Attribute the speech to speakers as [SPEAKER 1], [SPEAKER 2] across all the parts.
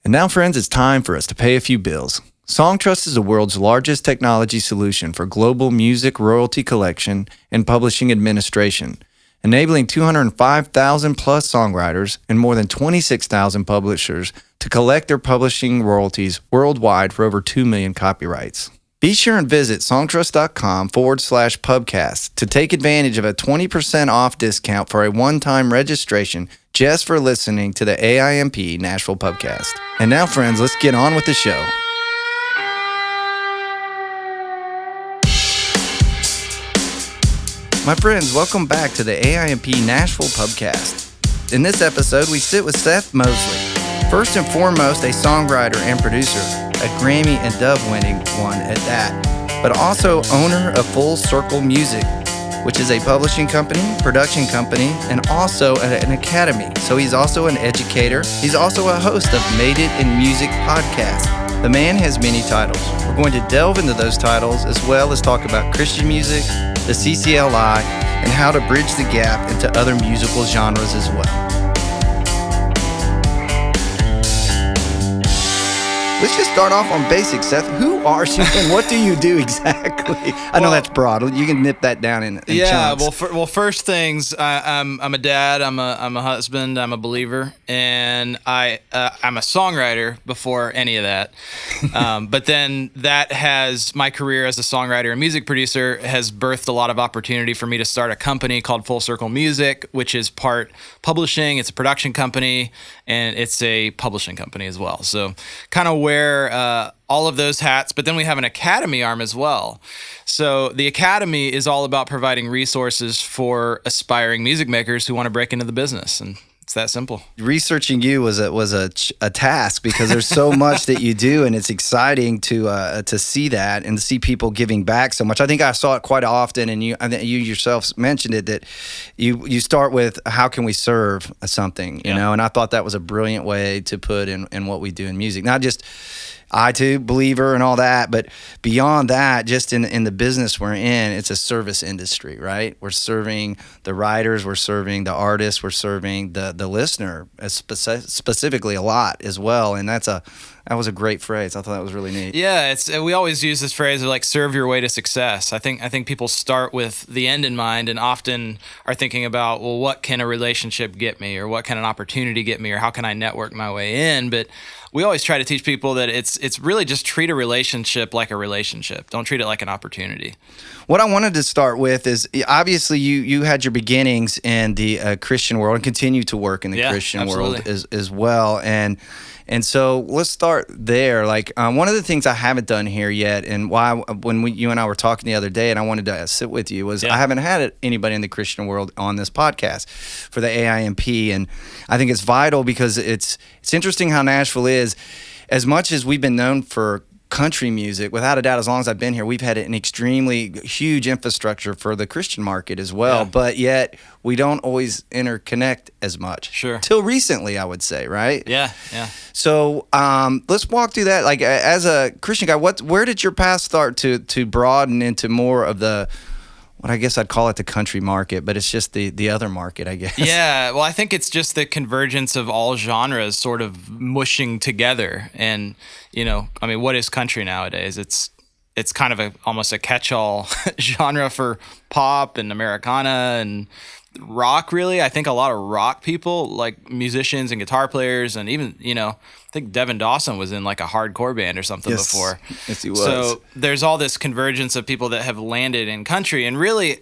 [SPEAKER 1] And now, friends, it's time for us to pay a few bills. Songtrust is the world's largest technology solution for global music royalty collection and publishing administration, enabling 205,000 plus songwriters and more than 26,000 publishers to collect their publishing royalties worldwide for over 2 million copyrights. Be sure and visit songtrust.com/pubcast to take advantage of a 20% off discount for a one-time registration just for listening to the AIMP Nashville Pubcast. And now, friends, let's get on with the show. My friends, welcome back to the AIMP Nashville Pubcast. In this episode, we sit with Seth Mosley. First and foremost, a songwriter and producer, a Grammy and Dove winning one at that, but also owner of Full Circle Music, which is a publishing company, production company, and also an academy. So he's also an educator. He's also a host of Made It in Music podcast. The man has many titles. We're going to delve into those titles as well as talk about Christian music, the CCLI, and how to bridge the gap into other musical genres as well. Let's just start off on basics, Seth. Who are you and what do you do exactly? I know that's broad. You can nip that down in chunks.
[SPEAKER 2] Well, first things, I'm a dad. I'm a husband. I'm a believer, and I'm a songwriter before any of that. But then my career as a songwriter and music producer has birthed a lot of opportunity for me to start a company called Full Circle Music, which is part publishing. It's a production company, and it's a publishing company as well. So kind of wear all of those hats, but then we have an academy arm as well. So the academy is all about providing resources for aspiring music makers who want to break into the business, and it's that simple.
[SPEAKER 1] Researching you was a task because there's so much that you do, and it's exciting to see that and to see people giving back so much. I think I saw it quite often, and you yourself mentioned it, that you start with how can we serve something, you know, and I thought that was a brilliant way to put in what we do in music. Not just I too, believer and all that, but beyond that, just in the business we're in, it's a service industry, right? We're serving the writers, we're serving the artists, we're serving the listener specifically a lot as well, and that was a great phrase. I thought that was really neat.
[SPEAKER 2] Yeah, we always use this phrase of like serve your way to success. I think people start with the end in mind and often are thinking about, well, what can a relationship get me, or what can an opportunity get me, or how can I network my way in? But we always try to teach people that it's really just treat a relationship like a relationship. Don't treat it like an opportunity.
[SPEAKER 1] What I wanted to start with is, obviously you had your beginnings in the Christian world and continue to work in the Christian world as well. And so let's start there. Like one of the things I haven't done here yet, and you and I were talking the other day, and I wanted to sit with you, was I haven't had anybody in the Christian world on this podcast for the AIMP, and I think it's vital because it's interesting how Nashville is. As much as we've been known for country music, without a doubt, as long as I've been here, we've had an extremely huge infrastructure for the Christian market as well, but yet we don't always interconnect as much.
[SPEAKER 2] Sure.
[SPEAKER 1] Till recently, I would say, right?
[SPEAKER 2] Yeah.
[SPEAKER 1] So let's walk through that. Like, as a Christian guy, where did your path start to broaden into more of the, what I guess I'd call it the country market, but it's just the other market, I guess. Yeah,
[SPEAKER 2] well, I think it's just the convergence of all genres sort of mushing together. And, you know, I mean, what is country nowadays? It's kind of almost a catch-all genre for pop and Americana and rock, really. I think a lot of rock people, like musicians and guitar players, and even, you know, I think Devin Dawson was in like a hardcore band or something before.
[SPEAKER 1] Yes, he was.
[SPEAKER 2] So there's all this convergence of people that have landed in country. And really,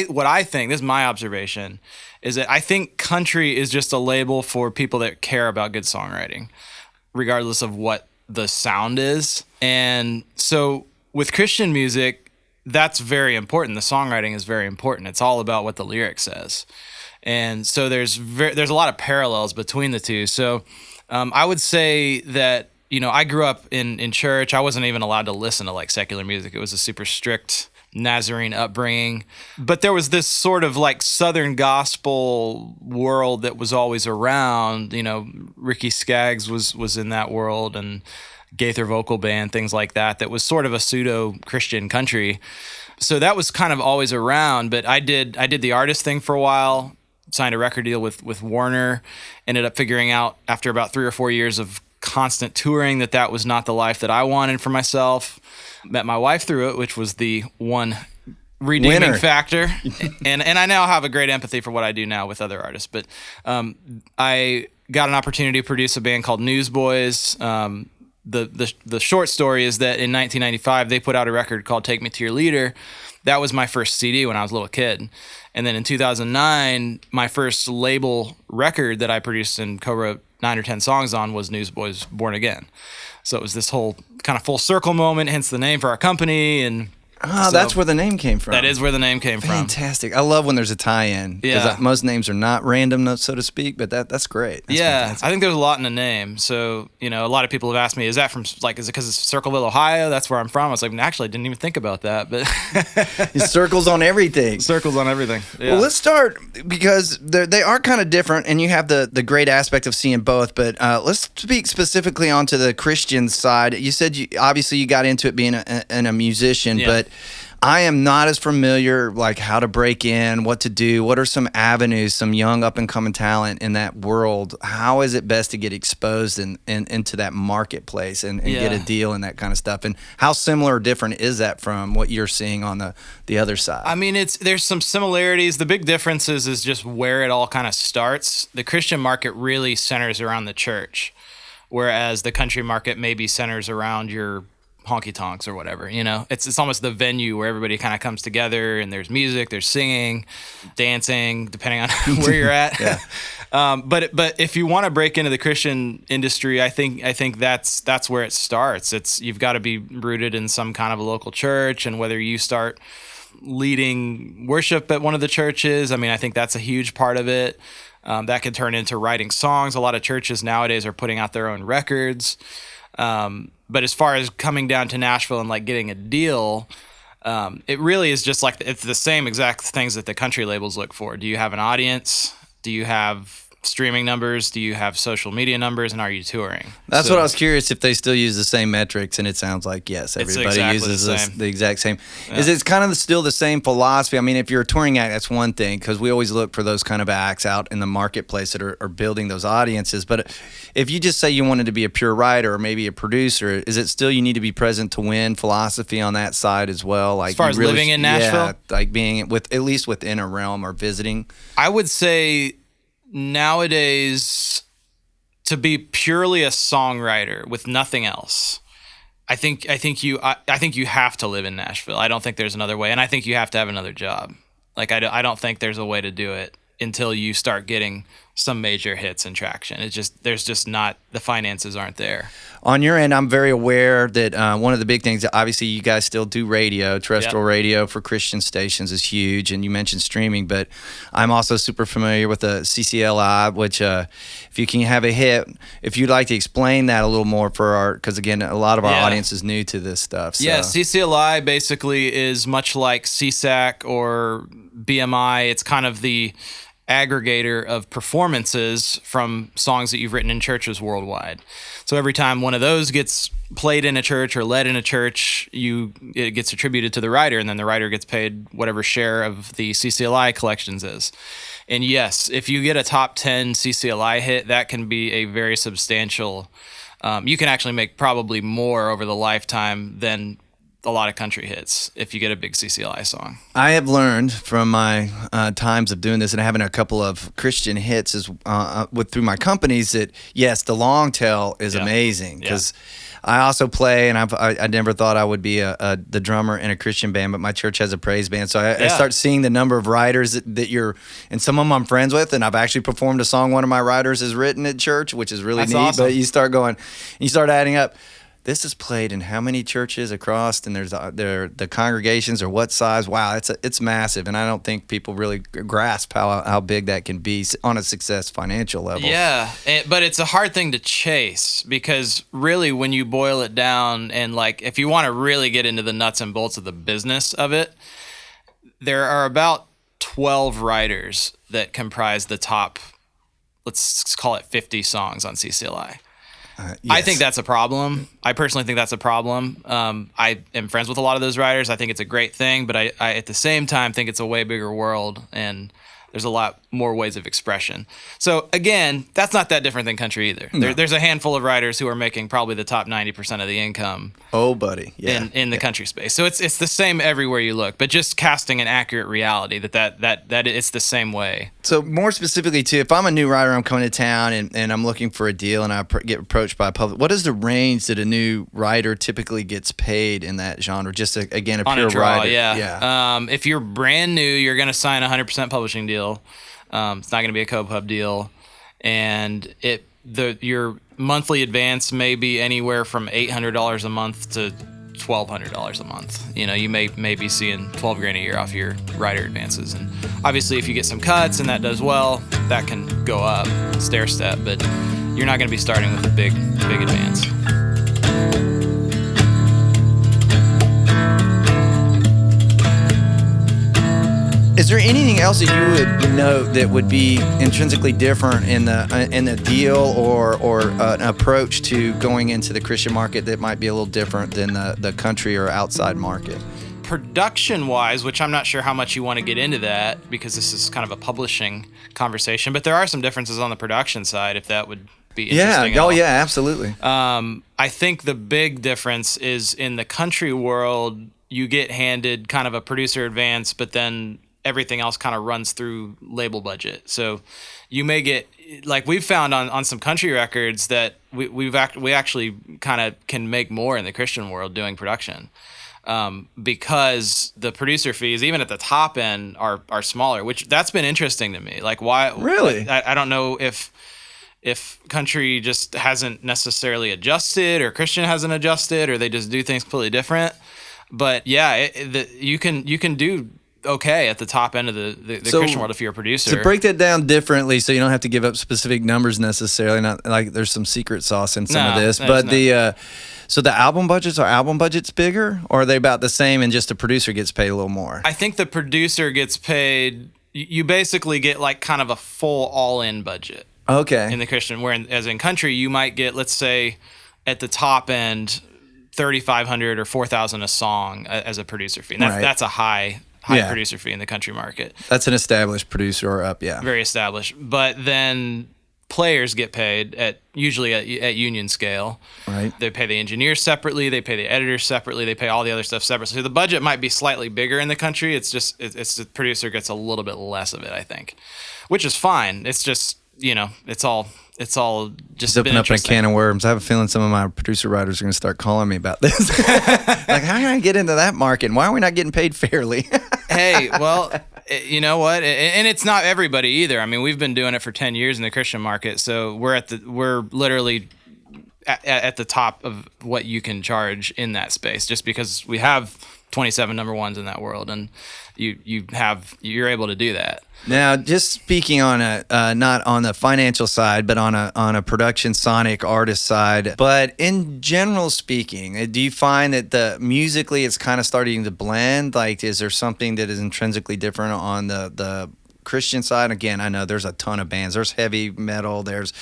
[SPEAKER 2] what I think, this is my observation, is that I think country is just a label for people that care about good songwriting, regardless of what the sound is. And so with Christian music, that's very important. The songwriting is very important. It's all about what the lyric says. And so there's a lot of parallels between the two. So I would say that, you know, I grew up in church. I wasn't even allowed to listen to like secular music. It was a super strict Nazarene upbringing. But there was this sort of like Southern gospel world that was always around. You know, Ricky Skaggs was in that world, and Gaither Vocal Band, things like that. That was sort of a pseudo-Christian country. So that was kind of always around. But I did the artist thing for a while, signed a record deal with Warner, ended up figuring out after about 3 or 4 years of constant touring, that was not the life that I wanted for myself. Met my wife through it, which was the one redeeming factor. and I now have a great empathy for what I do now with other artists. But I got an opportunity to produce a band called Newsboys. The short story is that in 1995, they put out a record called Take Me to Your Leader. That was my first CD when I was a little kid. And then in 2009, my first label record that I produced and co-wrote 9 or 10 songs on was Newsboys Born Again. So it was this whole kind of full circle moment, hence the name for our company. And
[SPEAKER 1] so that's where the name came from.
[SPEAKER 2] That is where the name came from.
[SPEAKER 1] Fantastic. I love when there's a tie-in. Because most names are not random, so to speak, but that's great. That's fantastic.
[SPEAKER 2] I think there's a lot in the name. So, a lot of people have asked me, is that is it because it's Circleville, Ohio? That's where I'm from. I was like, actually, I didn't even think about that. But
[SPEAKER 1] it circles on everything.
[SPEAKER 2] Circles on everything. Yeah.
[SPEAKER 1] Well, let's start, because they are kind of different, and you have the great aspect of seeing both, but let's speak specifically onto the Christian side. You said obviously you got into it being a musician, but I am not as familiar, like how to break in, what to do. What are some avenues, some young up-and-coming talent in that world? How is it best to get exposed into that marketplace and get a deal and that kind of stuff? And how similar or different is that from what you're seeing on the other side?
[SPEAKER 2] I mean, there's some similarities. The big differences is just where it all kind of starts. The Christian market really centers around the church, whereas the country market maybe centers around your honky tonks or whatever. It's almost the venue where everybody kind of comes together, and there's music, there's singing, dancing, depending on where you're at. But if you want to break into the Christian industry, I think that's where it starts. You've got to be rooted in some kind of a local church, and whether you start leading worship at one of the churches, I think that's a huge part of it. That could turn into writing songs. A lot of churches nowadays are putting out their own records. But as far as coming down to Nashville and like getting a deal, it really is just like it's the same exact things that the country labels look for. Do you have an audience? Do you have streaming numbers? Do you have social media numbers? And are you touring?
[SPEAKER 1] That's what I was curious if they still use the same metrics, and it sounds like yes, everybody uses the exact same. Yeah. Is it kind of still the same philosophy? If you're a touring act, that's one thing, because we always look for those kind of acts out in the marketplace that are building those audiences. But if you just say you wanted to be a pure writer or maybe a producer, is it still you need to be present to win philosophy on that side as well? Like
[SPEAKER 2] as far as really, living in Nashville?
[SPEAKER 1] Like being at least within a realm or visiting?
[SPEAKER 2] I would say nowadays, to be purely a songwriter with nothing else, I think you have to live in Nashville. I don't think there's another way, and I think you have to have another job. Like I don't think there's a way to do it until you start getting some major hits and traction. There's just not, the finances aren't there.
[SPEAKER 1] On your end, I'm very aware that one of the big things that obviously you guys still do radio, terrestrial radio for Christian stations is huge, and you mentioned streaming, but I'm also super familiar with the CCLI, which if you can have a hit, if you'd like to explain that a little more because again, a lot of our audience is new to this stuff. So.
[SPEAKER 2] Yeah, CCLI basically is much like CSAC or BMI. It's kind of the aggregator of performances from songs that you've written in churches worldwide. So every time one of those gets played in a church or led in a church, it gets attributed to the writer, and then the writer gets paid whatever share of the CCLI collections is. And yes, if you get a top 10 CCLI hit, that can be a very substantial, you can actually make probably more over the lifetime than a lot of country hits if you get a big CCLI song.
[SPEAKER 1] I have learned from my times of doing this and having a couple of Christian hits through my companies that yes, the long tail is amazing, because I also play, and I never thought I would be the drummer in a Christian band, but my church has a praise band, so I start seeing the number of writers that you're, and some of them I'm friends with, and I've actually performed a song one of my writers has written at church, which is really neat. Awesome. But you start adding up. This is played in how many churches across, and there's the congregations are what size? Wow, it's massive, and I don't think people really grasp how big that can be on a success financial level.
[SPEAKER 2] Yeah, but it's a hard thing to chase, because really when you boil it down, and like if you want to really get into the nuts and bolts of the business of it, there are about 12 writers that comprise the top, let's call it 50 songs on CCLI. Yes. I think that's a problem. I personally think that's a problem. I am friends with a lot of those writers. I think it's a great thing, but I at the same time think it's a way bigger world, and there's a lot more ways of expression. So again, that's not that different than country either.
[SPEAKER 1] No.
[SPEAKER 2] There's a handful of writers who are making probably the top 90% of the income.
[SPEAKER 1] Oh, buddy. Yeah.
[SPEAKER 2] In the country space. So it's the same everywhere you look, but just casting an accurate reality that it's the same way.
[SPEAKER 1] So more specifically too, if I'm a new writer, I'm coming to town and I'm looking for a deal and I get approached by a public, what is the range that a new writer typically gets paid in that genre? Just a pure writer.
[SPEAKER 2] Yeah. If you're brand new, you're going to sign a 100% publishing deal. It's not going to be a co-pub deal, and your monthly advance may be anywhere from $800 a month to $1,200 a month. You may be seeing $12,000 a year off your writer advances, and obviously if you get some cuts and that does well, that can go up stair step, but you're not going to be starting with a big advance.
[SPEAKER 1] Is there anything else that you would note that would be intrinsically different in the deal or an approach to going into the Christian market that might be a little different than the country or outside market?
[SPEAKER 2] Production-wise, which I'm not sure how much you want to get into that because this is kind of a publishing conversation, but there are some differences on the production side if that would be interesting.
[SPEAKER 1] Yeah, yeah, absolutely.
[SPEAKER 2] I think the big difference is in the country world, you get handed kind of a producer advance, but then everything else kind of runs through label budget. So you may get, like we've found on some country records that we actually kind of can make more in the Christian world doing production because the producer fees, even at the top end, are smaller, which that's been interesting to me. Like why?
[SPEAKER 1] Really?
[SPEAKER 2] I don't know if country just hasn't necessarily adjusted or Christian hasn't adjusted or they just do things completely different. But yeah, you can do okay at the top end of the Christian world if you're a producer.
[SPEAKER 1] To break that down differently so you don't have to give up specific numbers necessarily, not like there's some secret sauce in some of this, but so the album budgets bigger, or are they about the same and just the producer gets paid a little more?
[SPEAKER 2] I think the producer gets paid, you basically get like kind of a full all-in budget.
[SPEAKER 1] Okay.
[SPEAKER 2] In the Christian, whereas in country you might get, let's say at the top end, $3,500 or $4,000 a song as a producer fee. And that's a high producer fee in the country market.
[SPEAKER 1] That's an established producer or up, yeah.
[SPEAKER 2] Very established. But then players get paid usually at union scale.
[SPEAKER 1] Right.
[SPEAKER 2] They pay the engineers separately, they pay the editors separately, they pay all the other stuff separately. So the budget might be slightly bigger in the country. It's just the producer gets a little bit less of it, I think. Which is fine. It's just, it's all just
[SPEAKER 1] open up a can of worms. I have a feeling some of my producer writers are going to start calling me about this. Like, how can I get into that market? And why are we not getting paid fairly?
[SPEAKER 2] Hey, well, you know what? And it's not everybody either. I mean, we've been doing it for 10 years in the Christian market, so we're literally at the top of what you can charge in that space, just because we have 27 number ones in that world, and you're able to do that.
[SPEAKER 1] Now, just speaking on not on the financial side, but on a production sonic artist side, but in general speaking, do you find that musically it's kind of starting to blend? Like, is there something that is intrinsically different on the Christian side? Again, I know there's a ton of bands. There's heavy metal, there's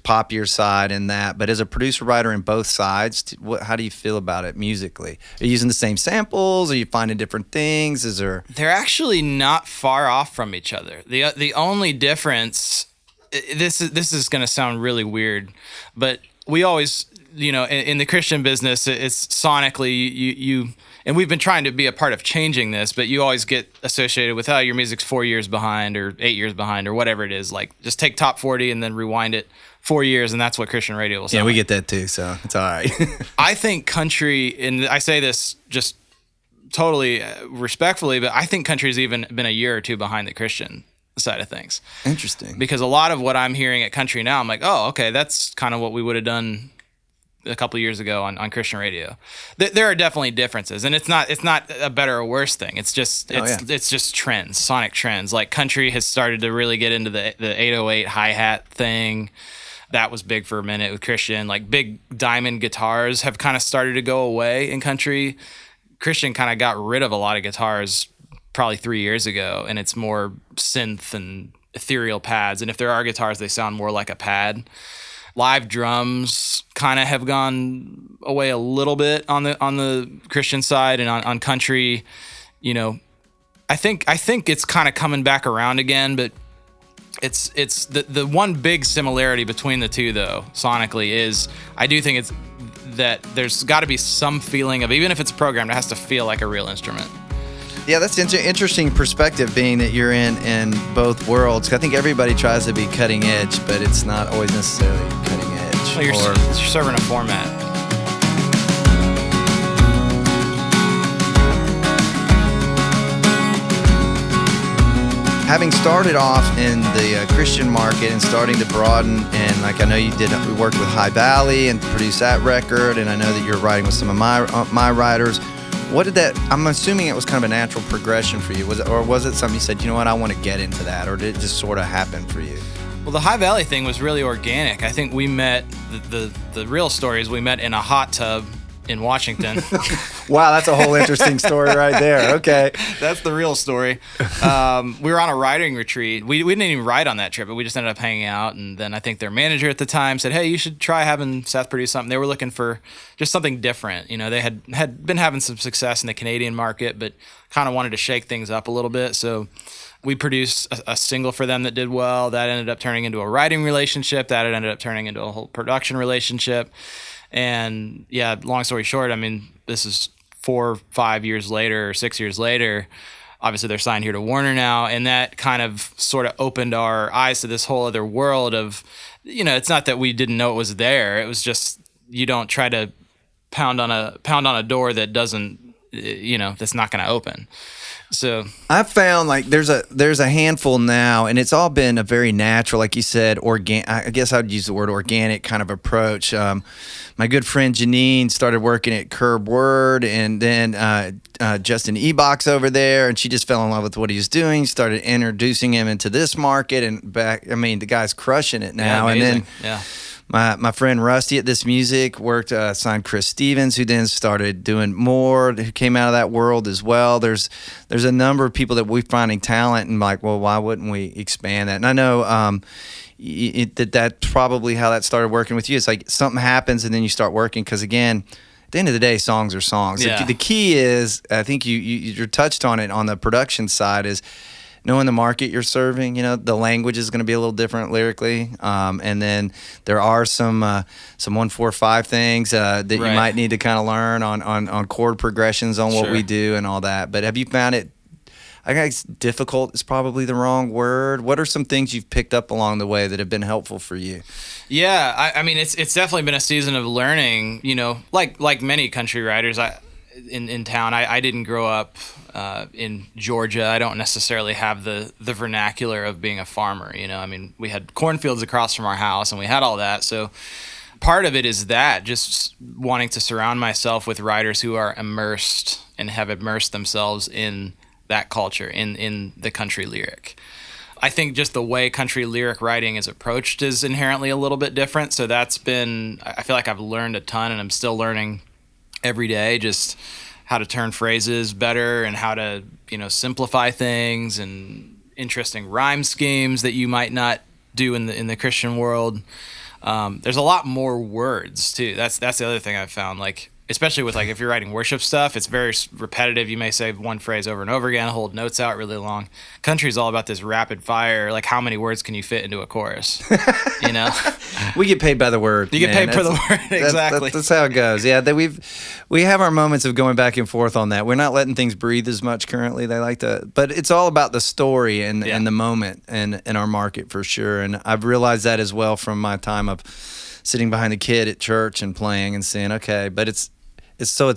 [SPEAKER 1] popular side and that. But as a producer writer in both sides, how do you feel about it musically? Are you using the same samples? Are you finding different things?
[SPEAKER 2] They're actually not far off from each other. The only difference, this is going to sound really weird, but we always, in the Christian business, it's sonically you. And we've been trying to be a part of changing this, but you always get associated with, your music's 4 years behind or 8 years behind or whatever it is. Like, just take top 40 and then rewind it 4 years, and that's what Christian radio will sound
[SPEAKER 1] Yeah, we
[SPEAKER 2] like.
[SPEAKER 1] get that too, so it's all right.
[SPEAKER 2] I think country, and I say this just totally respectfully, but I think country's even been a year or two behind the Christian side of things.
[SPEAKER 1] Interesting.
[SPEAKER 2] Because a lot of what I'm hearing at country now, I'm like, oh, okay, that's kind of what we would have done a couple of years ago on Christian radio. There are definitely differences, and it's not a better or worse thing. It's just it's just trends, sonic trends. Like country has started to really get into the 808 hi-hat thing. That was big for a minute with Christian. Like big diamond guitars have kind of started to go away in country. Christian kind of got rid of a lot of guitars probably 3 years ago, and it's more synth and ethereal pads. And if there are guitars, they sound more like a pad. Live drums kind of have gone away a little bit on the Christian side, and on country, I think it's kind of coming back around again, but it's the one big similarity between the two, though, sonically, is I do think it's that there's got to be some feeling of, even if it's programmed, it has to feel like a real instrument.
[SPEAKER 1] Yeah, that's an interesting perspective, being that you're in both worlds. I think everybody tries to be cutting edge, but it's not always necessarily cutting edge.
[SPEAKER 2] Well, you're serving a format.
[SPEAKER 1] Having started off in the Christian market and starting to broaden, and like I know we worked with High Valley and produced that record, and I know that you're writing with some of my writers. What did that? I'm assuming it was kind of a natural progression for you. Was it something you said, you know what, I want to get into that, or did it just sort of happen for you?
[SPEAKER 2] Well, the High Valley thing was really organic. I think we met, the real story is we met in a hot tub in Washington.
[SPEAKER 1] Wow, that's a whole interesting story right there. Okay.
[SPEAKER 2] That's the real story. We were on a writing retreat. We didn't even write on that trip, but we just ended up hanging out. And then I think their manager at the time said, hey, you should try having Seth produce something. They were looking for just something different. You know, they had been having some success in the Canadian market, but kind of wanted to shake things up a little bit. So we produced a single for them that did well. That ended up turning into a writing relationship. That ended up turning into a whole production relationship. And yeah, long story short, I mean, this is 4 or 5 years later, or 6 years later. Obviously, they're signed here to Warner now, and that kind of sort of opened our eyes to this whole other world of, you know, it's not that we didn't know it was there. It was just, you don't try to pound on a door that doesn't, you know, that's not going to open. So
[SPEAKER 1] I found like there's a handful now, and it's all been a very natural, like you said, I guess I would use the word organic kind of approach. My good friend Janine started working at Curb Word, and then Justin Ebox over there, and she just fell in love with what he was doing. Started introducing him into this market, and back. I mean, the guy's crushing it now.
[SPEAKER 2] Yeah,
[SPEAKER 1] and then
[SPEAKER 2] yeah.
[SPEAKER 1] My friend Rusty at This Music signed Chris Stevens, who then started doing more, who came out of that world as well. There's a number of people that we're finding talent, and like, well, why wouldn't we expand that? And I know that's probably how that started working with you. It's like something happens and then you start working, because again, at the end of the day, songs are songs.
[SPEAKER 2] Yeah.
[SPEAKER 1] The key is, I think you touched on it on the production side, is knowing the market you're serving. You know, the language is going to be a little different lyrically, and then there are some 1-4-5 things that you might need to kind of learn on chord progressions on what we do and all that. But have you found it, I guess difficult is probably the wrong word. What are some things you've picked up along the way that have been helpful for you?
[SPEAKER 2] Yeah, I mean, it's definitely been a season of learning. You know, like many country writers, in town, I didn't grow up in Georgia. I don't necessarily have the vernacular of being a farmer. You know, I mean, we had cornfields across from our house, and we had all that. So part of it is that, just wanting to surround myself with writers who are immersed and have immersed themselves in that culture, in the country lyric. I think just the way country lyric writing is approached is inherently a little bit different. So that's been, I feel like I've learned a ton, and I'm still learning every day, just how to turn phrases better and how to, you know, simplify things, and interesting rhyme schemes that you might not do in the Christian world. There's a lot more words too. That's the other thing I've found. Like, especially with, like, if you're writing worship stuff, it's very repetitive. You may say one phrase over and over again, hold notes out really long. Country's all about this rapid fire, like, how many words can you fit into a chorus? You know?
[SPEAKER 1] We get paid by the word.
[SPEAKER 2] You get paid for the word, exactly.
[SPEAKER 1] That's how it goes. Yeah, we have our moments of going back and forth on that. We're not letting things breathe as much currently. They like to, but it's all about the story and the moment and in our market for sure. And I've realized that as well from my time of sitting behind the kid at church and playing and saying, okay, but it's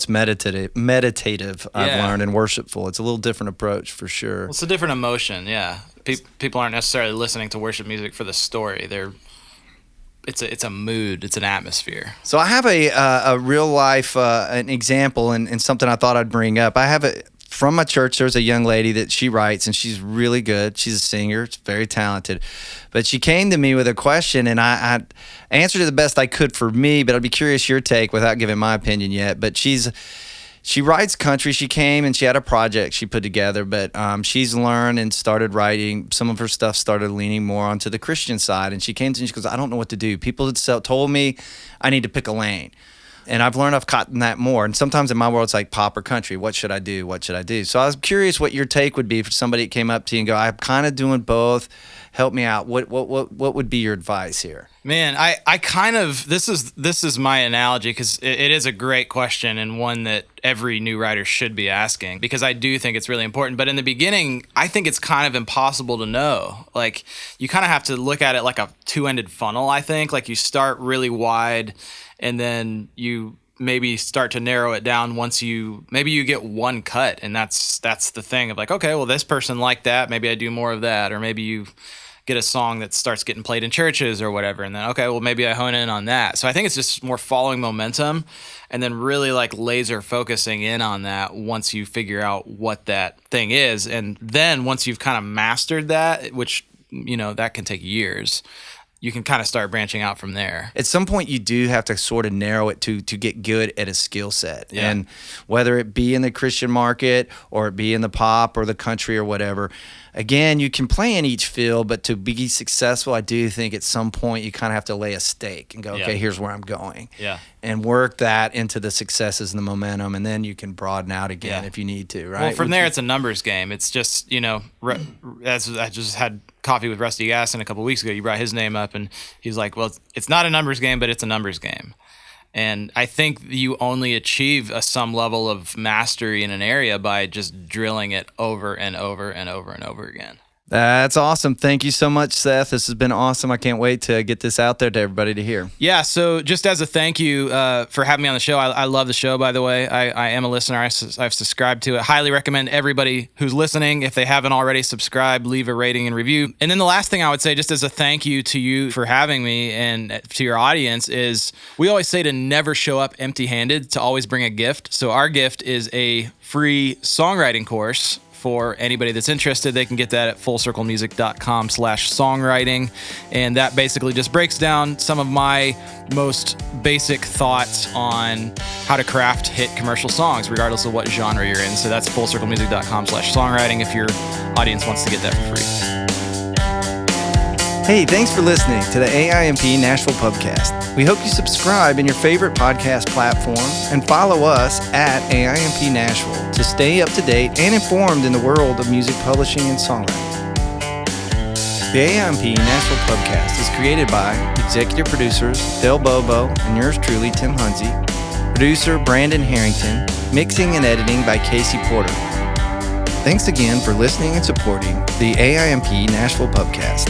[SPEAKER 1] meditative. I've learned, and worshipful. It's a little different approach for sure.
[SPEAKER 2] Well, it's a different emotion. Yeah, people aren't necessarily listening to worship music for the story. It's a mood. It's an atmosphere.
[SPEAKER 1] So I have a real life an example and something I thought I'd bring up. I have from my church. There's a young lady that she writes, and she's really good. She's a singer. She's very talented. But she came to me with a question, and I answered it the best I could for me, but I'd be curious your take without giving my opinion yet. But she writes country. She came and she had a project she put together, but she's learned and started writing. Some of her stuff started leaning more onto the Christian side, and she came to me and she goes, I don't know what to do. People had told me I need to pick a lane. And I've learned I've caught that more. And sometimes in my world, it's like pop or country. What should I do? What should I do? So I was curious what your take would be for somebody that came up to you and go, I'm kind of doing both. Help me out. What would be your advice here?
[SPEAKER 2] Man, I kind of, this is my analogy, because it is a great question and one that every new writer should be asking, because I do think it's really important. But in the beginning, I think it's kind of impossible to know. Like, you kind of have to look at it like a two-ended funnel, I think. Like, you start really wide, and then you maybe start to narrow it down once maybe you get one cut, and that's the thing of like, okay, well, this person liked that, maybe I do more of that. Or maybe you get a song that starts getting played in churches or whatever, and then, okay, well, maybe I hone in on that. So I think it's just more following momentum, and then really like laser focusing in on that once you figure out what that thing is. And then once you've kind of mastered that, which, that can take years, you can kind of start branching out from there.
[SPEAKER 1] At some point, you do have to sort of narrow it to get good at a skill set.
[SPEAKER 2] Yeah.
[SPEAKER 1] And whether it be in the Christian market or it be in the pop or the country or whatever, again, you can play in each field, but to be successful, I do think at some point you kind of have to lay a stake and go, okay, here's where I'm going.
[SPEAKER 2] Yeah.
[SPEAKER 1] And work that into the successes and the momentum, and then you can broaden out again if you need to, right?
[SPEAKER 2] Well, from there, it's a numbers game. It's just, as I just had coffee with Rusty Gasson a couple of weeks ago, you brought his name up, and he's like, well, it's not a numbers game, but it's a numbers game. And I think you only achieve some level of mastery in an area by just drilling it over and over and over and over again.
[SPEAKER 1] That's awesome. Thank you so much, Seth. This has been awesome. I can't wait to get this out there to everybody to hear.
[SPEAKER 2] Yeah, so just as a thank you for having me on the show, I love the show, by the way. I am a listener. I've subscribed to it. Highly recommend everybody who's listening, if they haven't already, subscribe, leave a rating and review. And then the last thing I would say, just as a thank you to you for having me and to your audience, is we always say to never show up empty-handed, to always bring a gift. So our gift is a free songwriting course. For anybody that's interested, they can get that at fullcirclemusic.com/songwriting. And that basically just breaks down some of my most basic thoughts on how to craft hit commercial songs, regardless of what genre you're in. So that's fullcirclemusic.com/songwriting if your audience wants to get that for free.
[SPEAKER 1] Hey, thanks for listening to the AIMP Nashville Pubcast. We hope you subscribe in your favorite podcast platform and follow us at AIMP Nashville to stay up to date and informed in the world of music publishing and songwriting. The AIMP Nashville Pubcast is created by executive producers Del Bobo and yours truly, Tim Hunzy, producer Brandon Harrington, mixing and editing by Casey Porter. Thanks again for listening and supporting the AIMP Nashville Pubcast.